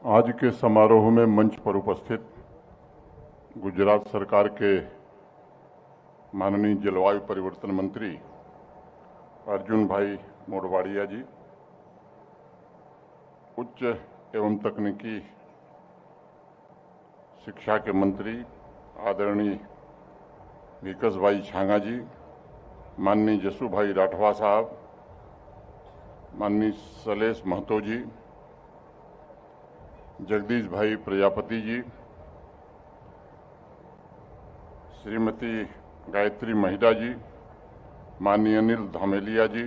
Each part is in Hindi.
आज के समारोह में मंच पर उपस्थित गुजरात सरकार के माननीय जलवायु परिवर्तन मंत्री अर्जुन भाई मोढवाडिया जी, उच्च एवं तकनीकी शिक्षा के मंत्री आदरणीय विकास भाई छांगा जी, माननीय जसू भाई राठवा साहब, माननीय शैलेश महतो जी, जगदीश भाई प्रजापति जी, श्रीमती गायत्री महिला जी, माननीय अनिल धामेलिया जी,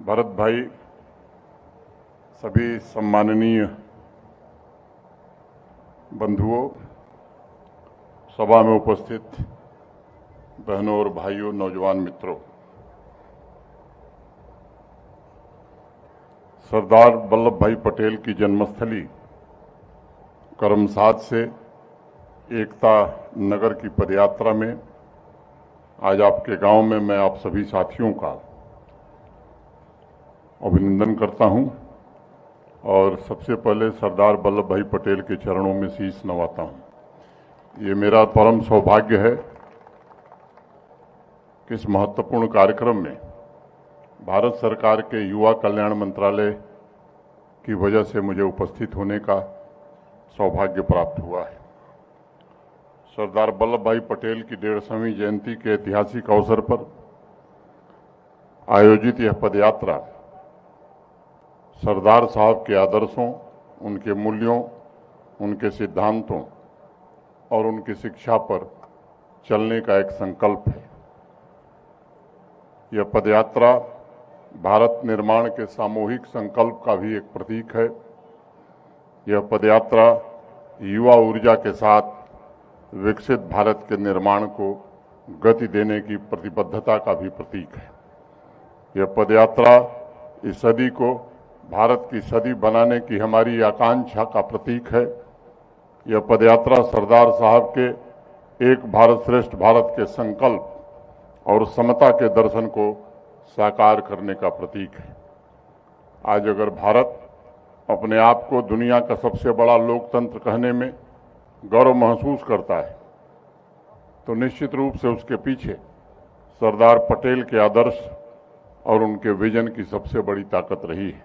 भरत भाई, सभी सम्माननीय बंधुओं, सभा में उपस्थित बहनों और भाइयों, नौजवान मित्रों, सरदार वल्लभ भाई पटेल की जन्मस्थली करमसाद से एकता नगर की पदयात्रा में आज आपके गांव में मैं आप सभी साथियों का अभिनंदन करता हूं और सबसे पहले सरदार वल्लभ भाई पटेल के चरणों में शीश नवाता हूं। ये मेरा परम सौभाग्य है कि इस महत्वपूर्ण कार्यक्रम में भारत सरकार के युवा कल्याण मंत्रालय की वजह से मुझे उपस्थित होने का सौभाग्य प्राप्त हुआ है। सरदार वल्लभ भाई पटेल की 150वीं जयंती के ऐतिहासिक अवसर पर आयोजित यह पदयात्रा सरदार साहब के आदर्शों, उनके मूल्यों, उनके सिद्धांतों और उनकी शिक्षा पर चलने का एक संकल्प है। यह पदयात्रा भारत निर्माण के सामूहिक संकल्प का भी एक प्रतीक है। यह पदयात्रा युवा ऊर्जा के साथ विकसित भारत के निर्माण को गति देने की प्रतिबद्धता का भी प्रतीक है। यह पदयात्रा इस सदी को भारत की सदी बनाने की हमारी आकांक्षा का प्रतीक है। यह पदयात्रा सरदार साहब के एक भारत श्रेष्ठ भारत के संकल्प और समता के दर्शन को साकार करने का प्रतीक है। आज अगर भारत अपने आप को दुनिया का सबसे बड़ा लोकतंत्र कहने में गौरव महसूस करता है तो निश्चित रूप से उसके पीछे सरदार पटेल के आदर्श और उनके विजन की सबसे बड़ी ताकत रही है।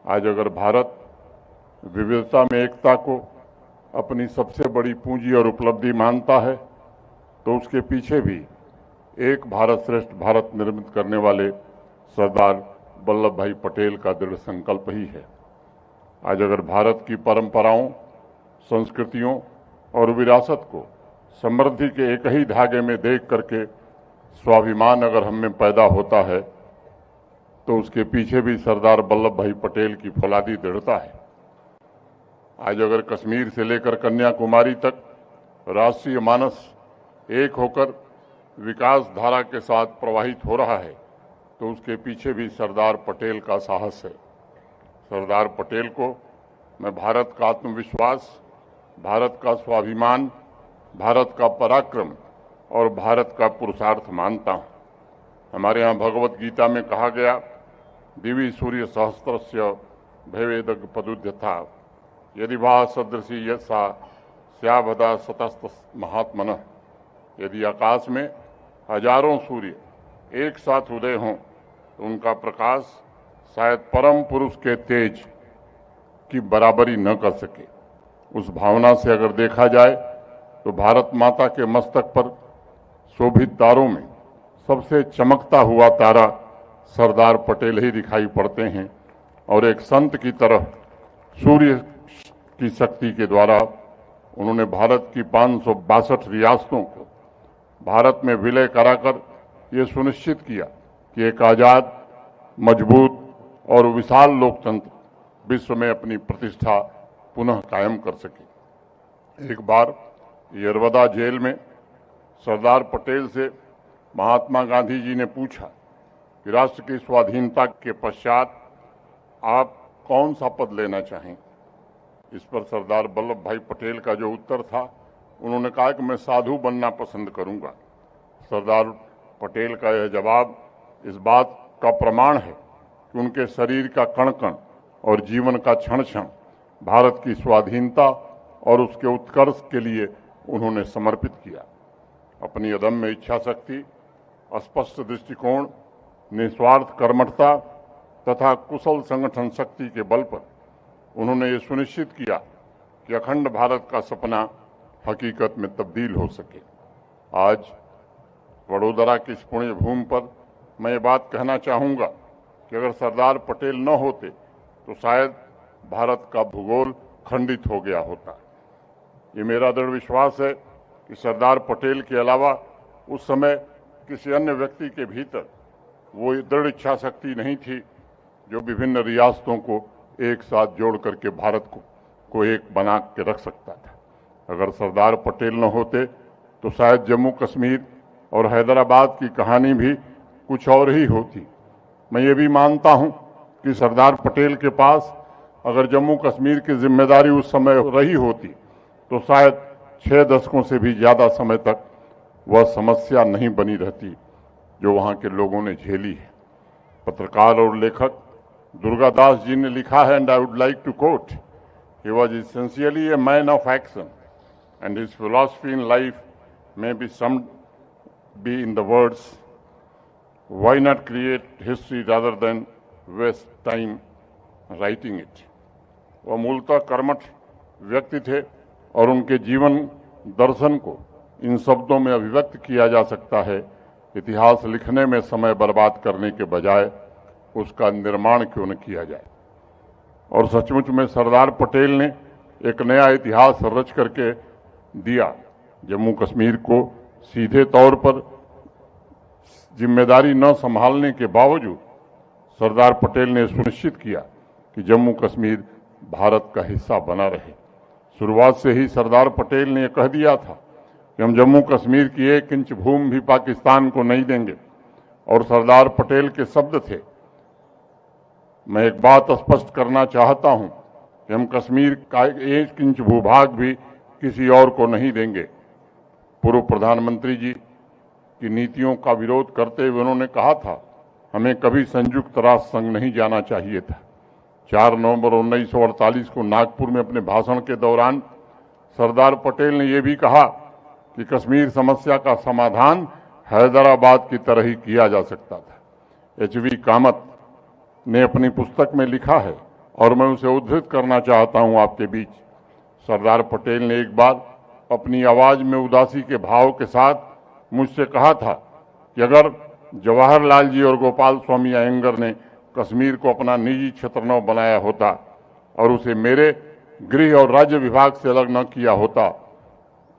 आज अगर भारत विविधता में एकता को अपनी सबसे बड़ी पूंजी और उपलब्धि मानता है तो उसके पीछे भी एक भारत श्रेष्ठ भारत निर्मित करने वाले सरदार वल्लभ भाई पटेल का दृढ़ संकल्प ही है। आज अगर भारत की परंपराओं, संस्कृतियों और विरासत को समृद्धि के एक ही धागे में देख करके स्वाभिमान अगर हम में पैदा होता है तो उसके पीछे भी सरदार वल्लभ भाई पटेल की फौलादी दृढ़ता है। आज अगर कश्मीर से लेकर कन्याकुमारी तक राष्ट्रीय मानस एक होकर विकास धारा के साथ प्रवाहित हो रहा है तो उसके पीछे भी सरदार पटेल का साहस है। सरदार पटेल को मैं भारत का आत्मविश्वास, भारत का स्वाभिमान, भारत का पराक्रम और भारत का पुरुषार्थ मानता हूँ। हमारे यहाँ भगवत गीता में कहा गया, दिवि सूर्य सहस्त्रस्य भवेदग् पदुद्यथा यदि वा सदृशी यथा स्याभदा सतस्त महात्मनः। यदि आकाश में हजारों सूर्य एक साथ उदय हों तो उनका प्रकाश शायद परम पुरुष के तेज की बराबरी न कर सके। उस भावना से अगर देखा जाए तो भारत माता के मस्तक पर शोभित तारों में सबसे चमकता हुआ तारा सरदार पटेल ही दिखाई पड़ते हैं और एक संत की तरह सूर्य की शक्ति के द्वारा उन्होंने भारत की 562 रियासतों को भारत में विलय कराकर ये सुनिश्चित किया कि एक आजाद, मजबूत और विशाल लोकतंत्र विश्व में अपनी प्रतिष्ठा पुनः कायम कर सके। एक बार यरवदा जेल में सरदार पटेल से महात्मा गांधी जी ने पूछा कि राष्ट्र की स्वाधीनता के पश्चात आप कौन सा पद लेना चाहें। इस पर सरदार वल्लभ भाई पटेल का जो उत्तर था, उन्होंने कहा कि मैं साधु बनना पसंद करूंगा। सरदार पटेल का यह जवाब इस बात का प्रमाण है कि कि उनके शरीर का कण कण और जीवन का क्षण क्षण भारत की स्वाधीनता और उसके उत्कर्ष के लिए उन्होंने समर्पित किया। अपनी अदम्य इच्छा शक्ति, स्पष्ट दृष्टिकोण, निस्वार्थ कर्मठता तथा कुशल संगठन शक्ति के बल पर उन्होंने ये सुनिश्चित किया कि अखंड भारत का सपना हकीकत में तब्दील हो सके। आज वडोदरा की इस पुण्य भूमि पर मैं ये बात कहना चाहूँगा कि अगर सरदार पटेल न होते तो शायद भारत का भूगोल खंडित हो गया होता। ये मेरा दृढ़ विश्वास है कि सरदार पटेल के अलावा उस समय किसी अन्य व्यक्ति के भीतर वो दृढ़ इच्छा शक्ति नहीं थी जो विभिन्न रियासतों को एक साथ जोड़ करके भारत को एक बना के रख सकता था। अगर सरदार पटेल न होते तो शायद जम्मू कश्मीर और हैदराबाद की कहानी भी कुछ और ही होती। मैं ये भी मानता हूँ कि सरदार पटेल के पास अगर जम्मू कश्मीर की जिम्मेदारी उस समय रही होती तो शायद 6 दशकों से भी ज़्यादा समय तक वह समस्या नहीं बनी रहती जो वहाँ के लोगों ने झेली है। पत्रकार और लेखक दुर्गादास जी ने लिखा है, and I would like to quote, he was essentially a man of action and his philosophy in life may be summed in the words, why not create history rather than waste time writing it। वह मूलतः कर्मठ व्यक्ति थे और उनके जीवन दर्शन को इन शब्दों में अभिव्यक्त किया जा सकता है, इतिहास लिखने में समय बर्बाद करने के बजाय उसका निर्माण क्यों न किया जाए। और सचमुच में सरदार पटेल ने एक नया इतिहास रच करके दिया। जम्मू कश्मीर को सीधे तौर पर जिम्मेदारी न संभालने के बावजूद सरदार पटेल ने सुनिश्चित किया कि जम्मू कश्मीर भारत का हिस्सा बना रहे। शुरुआत से ही सरदार पटेल ने यह कह दिया था कि हम जम्मू कश्मीर की 1 इंच भूमि भी पाकिस्तान को नहीं देंगे। और सरदार पटेल के शब्द थे, मैं एक बात स्पष्ट करना चाहता हूं कि हम कश्मीर का 1 इंच भूभाग भी किसी और को नहीं देंगे। पूर्व प्रधानमंत्री जी की नीतियों का विरोध करते हुए उन्होंने कहा था, हमें कभी संयुक्त राष्ट्र संघ नहीं जाना चाहिए था। 4 नवंबर 1948 को नागपुर में अपने भाषण के दौरान सरदार पटेल ने यह भी कहा कि कश्मीर समस्या का समाधान हैदराबाद की तरह ही किया जा सकता था। एच.वी. कामत ने अपनी पुस्तक में लिखा है और मैं उसे उद्धृत करना चाहता हूं आपके बीच। सरदार पटेल ने एक बार अपनी आवाज में उदासी के भाव के साथ मुझसे कहा था कि अगर जवाहरलाल जी और गोपाल स्वामी अयंगर ने कश्मीर को अपना निजी क्षेत्र न बनाया होता और उसे मेरे गृह और राज्य विभाग से अलग न किया होता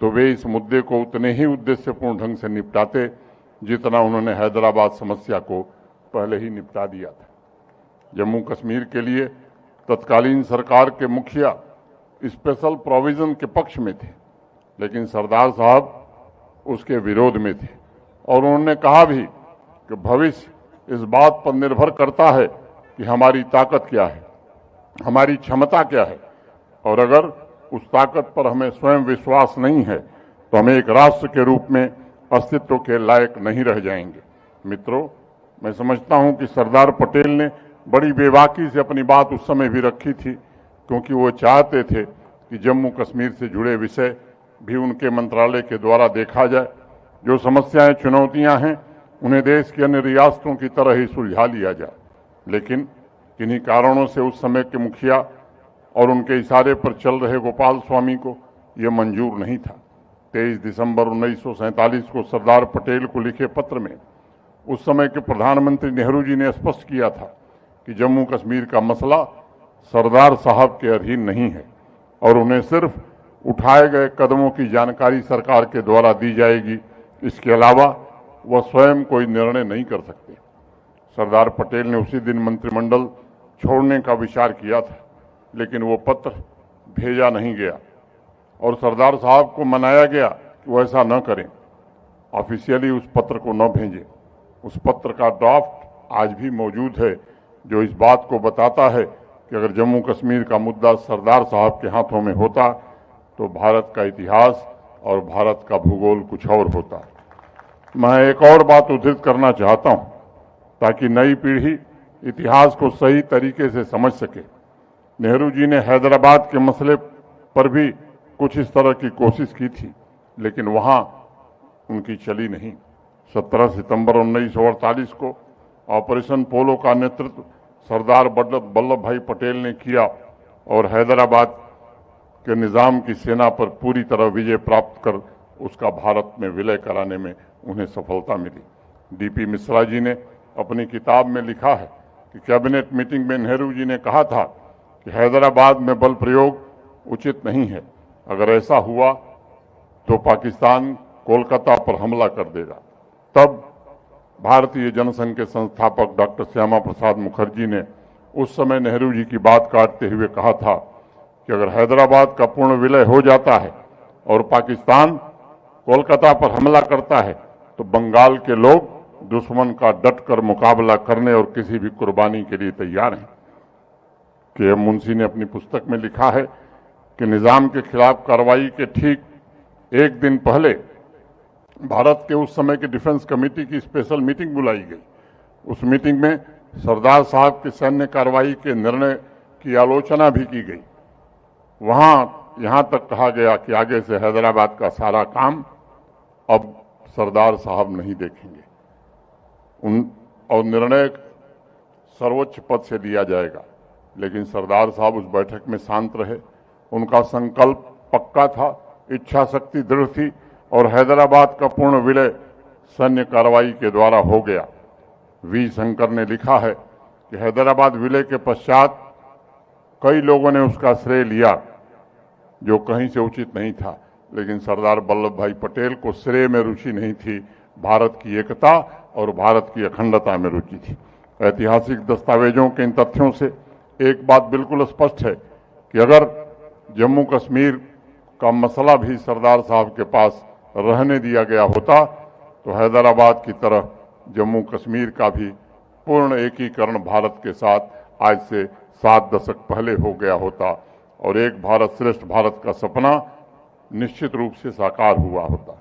तो वे इस मुद्दे को उतने ही उद्देश्यपूर्ण ढंग से निपटाते जितना उन्होंने हैदराबाद समस्या को पहले ही निपटा दिया था। जम्मू कश्मीर के लिए तत्कालीन सरकार के मुखिया स्पेशल प्रोविजन के पक्ष में थे, लेकिन सरदार साहब उसके विरोध में थे और उन्होंने कहा भी कि भविष्य इस बात पर निर्भर करता है कि हमारी ताकत क्या है, हमारी क्षमता क्या है, और अगर उस ताकत पर हमें स्वयं विश्वास नहीं है तो हम एक राष्ट्र के रूप में अस्तित्व के लायक नहीं रह जाएंगे। मित्रों, मैं समझता हूं कि सरदार पटेल ने बड़ी बेबाकी से अपनी बात उस समय भी रखी थी, क्योंकि वो चाहते थे कि जम्मू कश्मीर से जुड़े विषय भी उनके मंत्रालय के द्वारा देखा जाए। जो समस्याएं, चुनौतियां हैं, उन्हें देश की अन्य रियासतों की तरह ही सुलझा लिया जाए। लेकिन किन्हीं कारणों से उस समय के मुखिया और उनके इशारे पर चल रहे गोपाल स्वामी को यह मंजूर नहीं था। 23 दिसंबर 1947 को सरदार पटेल को लिखे पत्र में उस समय के प्रधानमंत्री नेहरू जी ने स्पष्ट किया था कि जम्मू कश्मीर का मसला सरदार साहब के अधीन नहीं है और उन्हें सिर्फ उठाए गए कदमों की जानकारी सरकार के द्वारा दी जाएगी। इसके अलावा वह स्वयं कोई निर्णय नहीं कर सकते। सरदार पटेल ने उसी दिन मंत्रिमंडल छोड़ने का विचार किया था, लेकिन वो पत्र भेजा नहीं गया और सरदार साहब को मनाया गया कि वो ऐसा न करें, ऑफिशियली उस पत्र को न भेजें। उस पत्र का ड्राफ्ट आज भी मौजूद है, जो इस बात को बताता है कि अगर जम्मू कश्मीर का मुद्दा सरदार साहब के हाथों में होता तो भारत का इतिहास और भारत का भूगोल कुछ और होता। मैं एक और बात उद्धृत करना चाहता हूं ताकि नई पीढ़ी इतिहास को सही तरीके से समझ सके। नेहरू जी ने हैदराबाद के मसले पर भी कुछ इस तरह की कोशिश की थी, लेकिन वहां उनकी चली नहीं। 17 सितंबर 1948 को ऑपरेशन पोलो का नेतृत्व सरदार वल्लभ भाई पटेल ने किया और हैदराबाद के निजाम की सेना पर पूरी तरह विजय प्राप्त कर उसका भारत में विलय कराने में उन्हें सफलता मिली। डीपी मिश्रा जी ने अपनी किताब में लिखा है कि कैबिनेट मीटिंग में नेहरू जी ने कहा था कि हैदराबाद में बल प्रयोग उचित नहीं है। अगर ऐसा हुआ तो पाकिस्तान कोलकाता पर हमला कर देगा। तब भारतीय जनसंघ के संस्थापक डॉक्टर श्यामा प्रसाद मुखर्जी ने उस समय नेहरू जी की बात काटते हुए कहा था कि अगर हैदराबाद का पूर्ण विलय हो जाता है और पाकिस्तान कोलकाता पर हमला करता है तो बंगाल के लोग दुश्मन का डटकर मुकाबला करने और किसी भी कुर्बानी के लिए तैयार हैं। के एम मुंशी ने अपनी पुस्तक में लिखा है कि निजाम के खिलाफ कार्रवाई के ठीक एक दिन पहले भारत के उस समय की डिफेंस कमेटी की स्पेशल मीटिंग बुलाई गई। उस मीटिंग में सरदार साहब की सैन्य कार्रवाई के निर्णय की आलोचना भी की गई। वहां यहां तक कहा गया कि आगे से हैदराबाद का सारा काम अब सरदार साहब नहीं देखेंगे और निर्णय सर्वोच्च पद से दिया जाएगा। लेकिन सरदार साहब उस बैठक में शांत रहे। उनका संकल्प पक्का था, इच्छा शक्ति दृढ़ थी और हैदराबाद का पूर्ण विलय सैन्य कार्रवाई के द्वारा हो गया। वी शंकर ने लिखा है कि हैदराबाद विलय के पश्चात कई लोगों ने उसका श्रेय लिया जो कहीं से उचित नहीं था, लेकिन सरदार वल्लभ भाई पटेल को श्रेय में रुचि नहीं थी, भारत की एकता और भारत की अखंडता में रुचि थी। ऐतिहासिक दस्तावेजों के इन तथ्यों से एक बात बिल्कुल स्पष्ट है कि अगर जम्मू कश्मीर का मसला भी सरदार साहब के पास रहने दिया गया होता तो हैदराबाद की तरह जम्मू कश्मीर का भी पूर्ण एकीकरण भारत के साथ आज से 7 दशक पहले हो गया होता और एक भारत श्रेष्ठ भारत का सपना निश्चित रूप से साकार हुआ होता।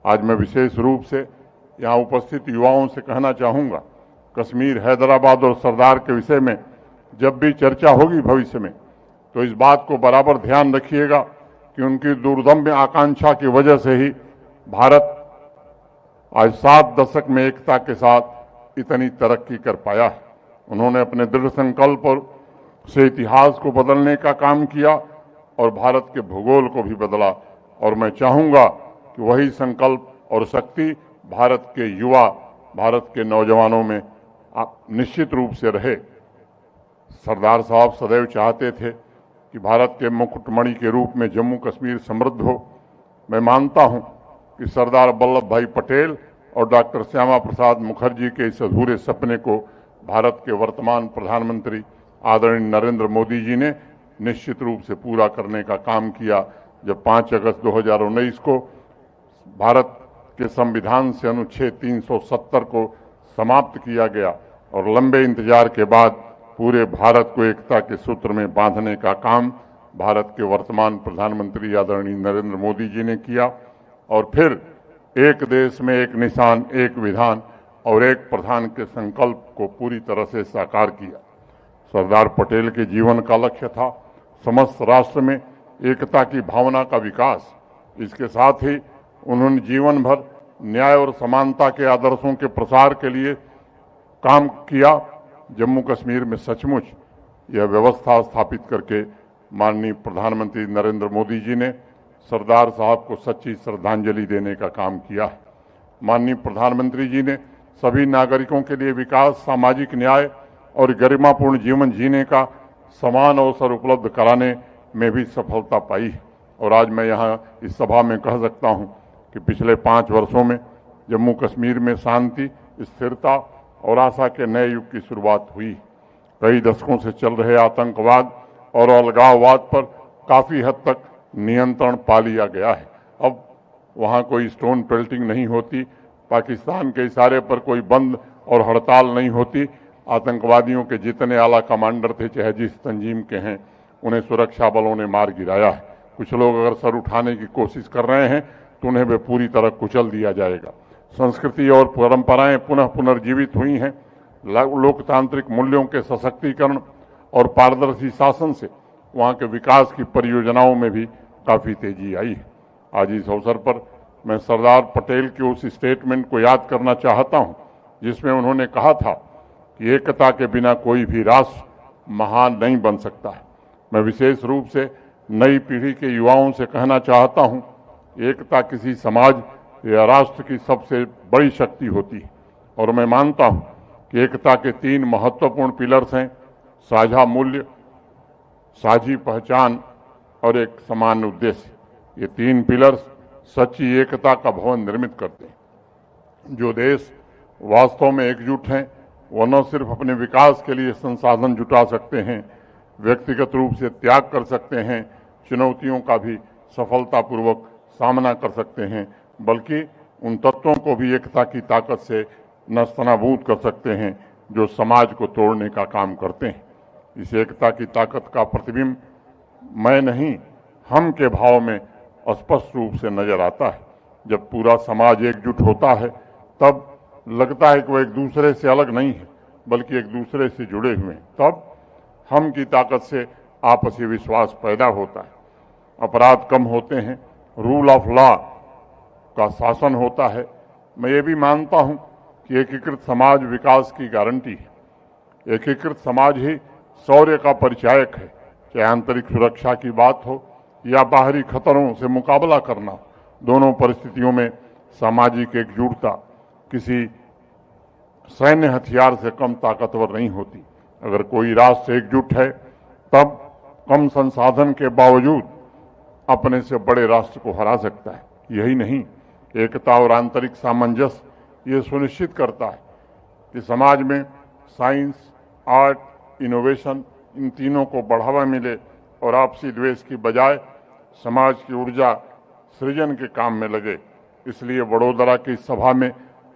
आज मैं विशेष रूप से यहाँ उपस्थित युवाओं से कहना चाहूँगा, कश्मीर, हैदराबाद और सरदार के विषय में जब भी चर्चा होगी भविष्य में तो इस बात को बराबर ध्यान रखिएगा कि उनकी दूरदम्य आकांक्षा की वजह से ही भारत आज 7 दशक में एकता के साथ इतनी तरक्की कर पाया है। उन्होंने अपने दृढ़ संकल्प से इतिहास को बदलने का काम किया और भारत के भूगोल को भी बदला और मैं चाहूँगा कि वही संकल्प और शक्ति भारत के युवा, भारत के नौजवानों में निश्चित रूप से रहे। सरदार साहब सदैव चाहते थे कि भारत के मुकुटमणि के रूप में जम्मू कश्मीर समृद्ध हो। मैं मानता हूं कि सरदार वल्लभ भाई पटेल और डॉक्टर श्यामा प्रसाद मुखर्जी के इस अधूरे सपने को भारत के वर्तमान प्रधानमंत्री आदरणीय नरेंद्र मोदी जी ने निश्चित रूप से पूरा करने का काम किया। जब 5 अगस्त 2019 को भारत के संविधान से अनुच्छेद 370 को समाप्त किया गया और लंबे इंतजार के बाद पूरे भारत को एकता के सूत्र में बांधने का काम भारत के वर्तमान प्रधानमंत्री आदरणीय नरेंद्र मोदी जी ने किया और फिर एक देश में एक निशान, एक विधान और एक प्रधान के संकल्प को पूरी तरह से साकार किया। सरदार पटेल के जीवन का लक्ष्य था समस्त राष्ट्र में एकता की भावना का विकास। इसके साथ ही उन्होंने जीवन भर न्याय और समानता के आदर्शों के प्रसार के लिए काम किया। जम्मू कश्मीर में सचमुच यह व्यवस्था स्थापित करके माननीय प्रधानमंत्री नरेंद्र मोदी जी ने सरदार साहब को सच्ची श्रद्धांजलि देने का काम किया है। माननीय प्रधानमंत्री जी ने सभी नागरिकों के लिए विकास, सामाजिक न्याय और गरिमापूर्ण जीवन जीने का समान अवसर उपलब्ध कराने में भी सफलता पाई है और आज मैं यहाँ इस सभा में कह सकता हूँ कि पिछले 5 वर्षों में जम्मू कश्मीर में शांति, स्थिरता और आशा के नए युग की शुरुआत हुई। कई दशकों से चल रहे आतंकवाद और अलगाववाद पर काफ़ी हद तक नियंत्रण पा लिया गया है। अब वहाँ कोई स्टोन पेल्टिंग नहीं होती, पाकिस्तान के इशारे पर कोई बंद और हड़ताल नहीं होती। आतंकवादियों के जितने आला कमांडर थे, चाहे जिस तंजीम के हैं, उन्हें सुरक्षा बलों ने मार गिराया है। कुछ लोग अगर सर उठाने की कोशिश कर रहे हैं तो उन्हें भी पूरी तरह कुचल दिया जाएगा। संस्कृति और परंपराएं पुनः पुनर्जीवित हुई हैं। लोकतांत्रिक मूल्यों के सशक्तिकरण और पारदर्शी शासन से वहां के विकास की परियोजनाओं में भी काफी तेजी आई है। आज इस अवसर पर मैं सरदार पटेल के उस स्टेटमेंट को याद करना चाहता हूं जिसमें उन्होंने कहा था कि एकता के बिना कोई भी राष्ट्र महान नहीं बन सकता है। मैं विशेष रूप से नई पीढ़ी के युवाओं से कहना चाहता हूं, एकता किसी समाज या राष्ट्र की सबसे बड़ी शक्ति होती है और मैं मानता हूं कि एकता के 3 महत्वपूर्ण पिलर्स हैं: साझा मूल्य, साझी पहचान और एक समान उद्देश्य। ये 3 पिलर्स सच्ची एकता का भवन निर्मित करते हैं। जो देश वास्तव में एकजुट हैं वो न सिर्फ अपने विकास के लिए संसाधन जुटा सकते हैं, व्यक्तिगत रूप से त्याग कर सकते हैं, चुनौतियों का भी सफलतापूर्वक सामना कर सकते हैं, बल्कि उन तत्वों को भी एकता की ताकत से नस्तनाबूद कर सकते हैं जो समाज को तोड़ने का काम करते हैं। इस एकता की ताकत का प्रतिबिंब मैं नहीं, हम के भाव में स्पष्ट रूप से नजर आता है। जब पूरा समाज एकजुट होता है तब लगता है कि वह एक दूसरे से अलग नहीं है बल्कि एक दूसरे से जुड़े हुए हैं। तब हम की ताकत से आपसी विश्वास पैदा होता है, अपराध कम होते हैं, रूल ऑफ लॉ का शासन होता है। मैं ये भी मानता हूं कि एकीकृत समाज विकास की गारंटी है। एकीकृत समाज ही शौर्य का परिचायक है, चाहे आंतरिक सुरक्षा की बात हो या बाहरी खतरों से मुकाबला करना। दोनों परिस्थितियों में सामाजिक एकजुटता किसी सैन्य हथियार से कम ताकतवर नहीं होती। अगर कोई राष्ट्र एकजुट है तब कम संसाधन के बावजूद अपने से बड़े राष्ट्र को हरा सकता है। यही नहीं, एकता और आंतरिक सामंजस्य ये सुनिश्चित करता है कि समाज में साइंस, आर्ट, इनोवेशन, इन तीनों को बढ़ावा मिले और आपसी द्वेष की बजाय समाज की ऊर्जा सृजन के काम में लगे। इसलिए वडोदरा की इस सभा में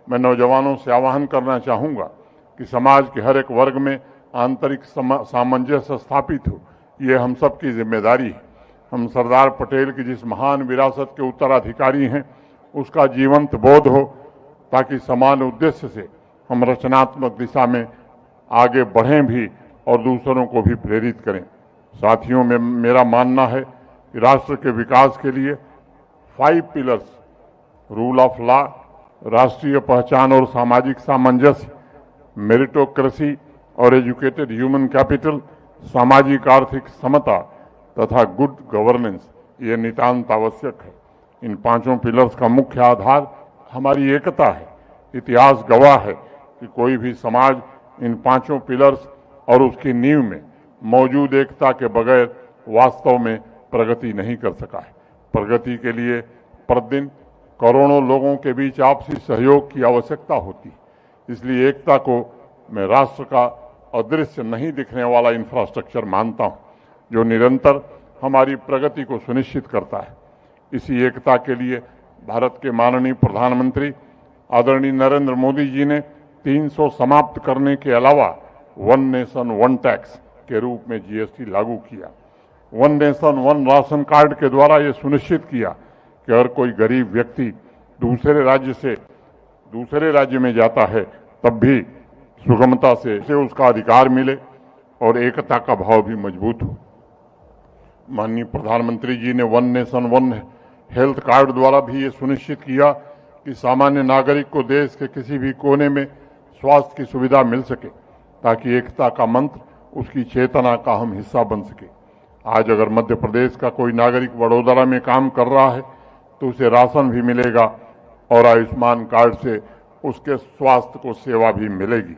मैं नौजवानों से आह्वान करना चाहूँगा कि समाज के हर एक वर्ग में आंतरिक सामंजस्य स्थापित हो। ये हम सब की जिम्मेदारी है। हम सरदार पटेल की जिस महान विरासत के उत्तराधिकारी हैं उसका जीवंत बोध हो ताकि समान उद्देश्य से हम रचनात्मक दिशा में आगे बढ़ें भी और दूसरों को भी प्रेरित करें। साथियों, में मेरा मानना है कि राष्ट्र के विकास के लिए 5 पिलर्स, रूल ऑफ लॉ, राष्ट्रीय पहचान और सामाजिक सामंजस्य, मेरिटोक्रेसी और एजुकेटेड ह्यूमन कैपिटल, सामाजिक आर्थिक समता तथा गुड गवर्नेंस, ये नितांत आवश्यक है। इन 5 पिलर्स का मुख्य आधार हमारी एकता है। इतिहास गवाह है कि कोई भी समाज इन 5 पिलर्स और उसकी नींव में मौजूद एकता के बगैर वास्तव में प्रगति नहीं कर सका है। प्रगति के लिए प्रतिदिन करोड़ों लोगों के बीच आपसी सहयोग की आवश्यकता होती है। इसलिए एकता को मैं राष्ट्र का अदृश्य नहीं दिखने वाला इंफ्रास्ट्रक्चर मानता हूं, जो निरंतर हमारी प्रगति को सुनिश्चित करता है। इसी एकता के लिए भारत के माननीय प्रधानमंत्री आदरणीय नरेंद्र मोदी जी ने 300 समाप्त करने के अलावा 1 नेशन 1 टैक्स के रूप में जीएसटी लागू किया। 1 नेशन 1 राशन कार्ड के द्वारा ये सुनिश्चित किया कि अगर कोई गरीब व्यक्ति दूसरे राज्य से दूसरे राज्य में जाता है तब भी सुगमता से उसका अधिकार मिले और एकता का भाव भी मजबूत हो। माननीय प्रधानमंत्री जी ने 1 नेशन 1 हेल्थ कार्ड द्वारा भी ये सुनिश्चित किया कि सामान्य नागरिक को देश के किसी भी कोने में स्वास्थ्य की सुविधा मिल सके, ताकि एकता का मंत्र उसकी चेतना का अहम हिस्सा बन सके। आज अगर मध्य प्रदेश का कोई नागरिक वडोदरा में काम कर रहा है तो उसे राशन भी मिलेगा और आयुष्मान कार्ड से उसके स्वास्थ्य को सेवा भी मिलेगी।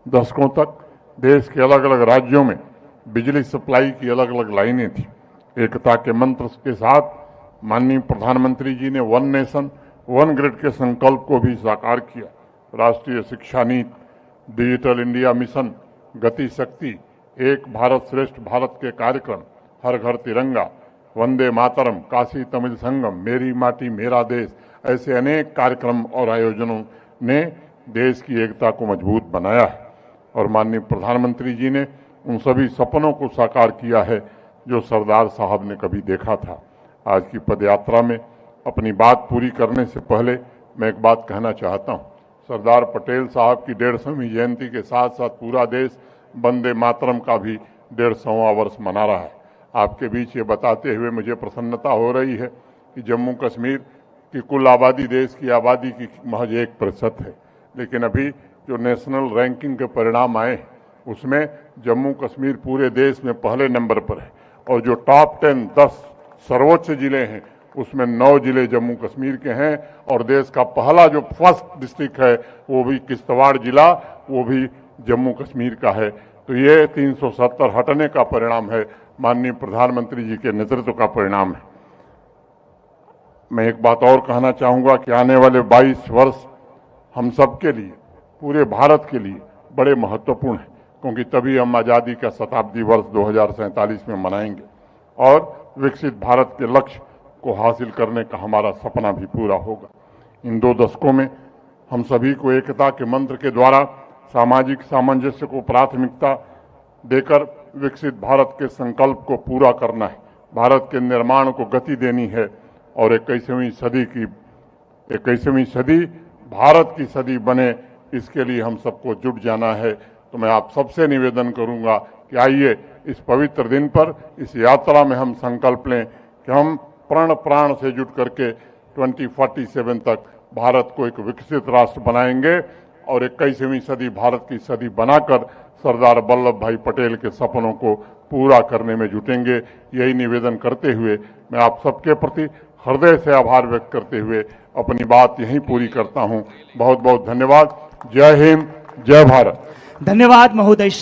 दशकों तक देश के अलग अलग राज्यों में बिजली सप्लाई की अलग अलग लाइनें थी। एकता के मंत्र के साथ माननीय प्रधानमंत्री जी ने 1 नेशन 1 ग्रिड के संकल्प को भी साकार किया। राष्ट्रीय शिक्षा नीति, डिजिटल इंडिया मिशन, गति शक्ति, एक भारत श्रेष्ठ भारत के कार्यक्रम, हर घर तिरंगा, वंदे मातरम, काशी तमिल संगम, मेरी माटी मेरा देश, ऐसे अनेक कार्यक्रम और आयोजनों ने देश की एकता को मजबूत बनाया है और माननीय प्रधानमंत्री जी ने उन सभी सपनों को साकार किया है जो सरदार साहब ने कभी देखा था। आज की पदयात्रा में अपनी बात पूरी करने से पहले मैं एक बात कहना चाहता हूं। सरदार पटेल साहब की 150वीं जयंती के साथ साथ पूरा देश वंदे मातरम का भी 150वां वर्ष मना रहा है। आपके बीच ये बताते हुए मुझे प्रसन्नता हो रही है कि जम्मू कश्मीर की कुल आबादी देश की आबादी की महज 1% है, लेकिन अभी जो नेशनल रैंकिंग के परिणाम आए उसमें जम्मू कश्मीर पूरे देश में पहले नंबर पर है और जो टॉप 10 सर्वोच्च जिले हैं उसमें 9 जिले जम्मू कश्मीर के हैं और देश का पहला जो फर्स्ट डिस्ट्रिक्ट है वो भी किश्तवाड़ जिला, वो भी जम्मू कश्मीर का है। तो ये 370 हटने का परिणाम है, माननीय प्रधानमंत्री जी के नेतृत्व का परिणाम है। मैं एक बात और कहना चाहूंगा कि आने वाले 22 वर्ष हम सबके लिए, पूरे भारत के लिए बड़े महत्वपूर्ण हैं, क्योंकि तभी हम आज़ादी का शताब्दी वर्ष 2047 में मनाएंगे और विकसित भारत के लक्ष्य को हासिल करने का हमारा सपना भी पूरा होगा। इन 2 दशकों में हम सभी को एकता के मंत्र के द्वारा सामाजिक सामंजस्य को प्राथमिकता देकर विकसित भारत के संकल्प को पूरा करना है, भारत के निर्माण को गति देनी है और 21वीं सदी भारत की सदी बने, इसके लिए हम सबको जुट जाना है। तो मैं आप सबसे निवेदन करूंगा कि आइए इस पवित्र दिन पर, इस यात्रा में हम संकल्प लें कि हम प्राण से जुट करके 2047 तक भारत को एक विकसित राष्ट्र बनाएंगे और 21वीं सदी भारत की सदी बनाकर सरदार वल्लभ भाई पटेल के सपनों को पूरा करने में जुटेंगे। यही निवेदन करते हुए मैं आप सबके प्रति हृदय से आभार व्यक्त करते हुए अपनी बात यहीं पूरी करता हूं। बहुत बहुत धन्यवाद। जय हिंद, जय भारत। धन्यवाद महोदय।